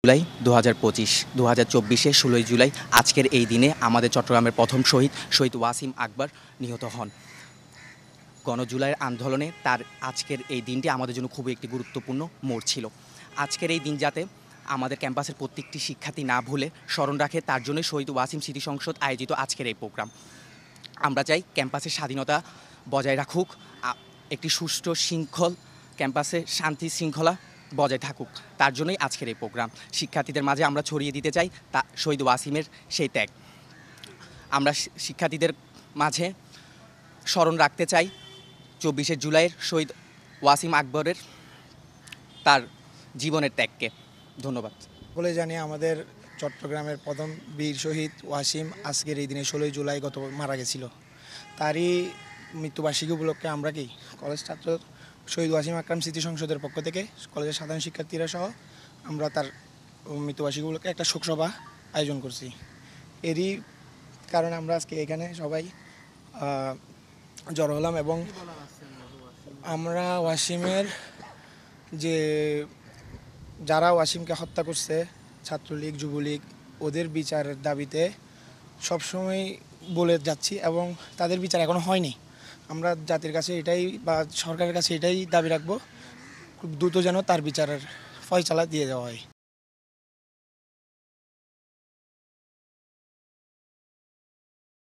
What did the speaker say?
জুলাই 2025 2024-এর 16ই জুলাই আজকের এই দিনে আমাদের চট্টগ্রামের প্রথম শহীদ ওয়াসিম আকবর নিহত হন। গণজুলাইয়ের আন্দোলনে তার আজকের এই দিনটি আমাদের জন্য খুবই একটি গুরুত্বপূর্ণ মোড় ছিল। আজকের এই দিন যাতে আমাদের ক্যাম্পাসের প্রত্যেকটি শিক্ষার্থী না ভুলে স্মরণ রাখে, তার জন্য শহীদ ওয়াসিম স্মৃতি সংসদ আয়োজিত আজকের এই প্রোগ্রাম। আমরা চাই ক্যাম্পাসের স্বাধীনতা বজায় রাখুক, একটি সুষ্ঠু শৃঙ্খল ক্যাম্পাসে শান্তি শৃঙ্খলা বজায় থাকুক, তার জন্যই আজকের এই প্রোগ্রাম। শিক্ষার্থীদের মাঝে আমরা ছড়িয়ে দিতে চাই তা শহীদ ওয়াসিমের সেই ত্যাগ। আমরা শিক্ষার্থীদের মাঝে স্মরণ রাখতে চাই 24শে জুলাইয়ের শহীদ ওয়াসিম আকবরের তার জীবনের ত্যাগকে। ধন্যবাদ। বলে জানি আমাদের চট্টগ্রামের প্রথম বীর শহীদ ওয়াসিম আজকের এই দিনে 16ই জুলাই গত মারা গেছিল। তারই মৃত্যুবার্ষিকী উপলক্ষে আমরা কলেজ ছাত্র শহীদ ওয়াসিম আকরাম স্মৃতি সংসদের পক্ষ থেকে কলেজের সাধারণ শিক্ষার্থীরা সহ আমরা তার মৃত্যুবার্ষিকী উপলক্ষে একটা শোকসভা আয়োজন করছি। এরই কারণে আমরা আজকে এখানে সবাই জড়ো হলাম এবং আমরা ওয়াসিমের যে যারা ওয়াসিমকে হত্যা করছে, ছাত্রলীগ যুবলীগ, ওদের বিচারের দাবিতে সবসময় বলে যাচ্ছি এবং তাদের বিচার এখনও হয়নি। আমরা জাতির কাছে এটাই বা সরকারের কাছে এটাই দাবি রাখবো, খুব দ্রুত যেন তার বিচারের ফয়সালা দিয়ে দেওয়া হয়।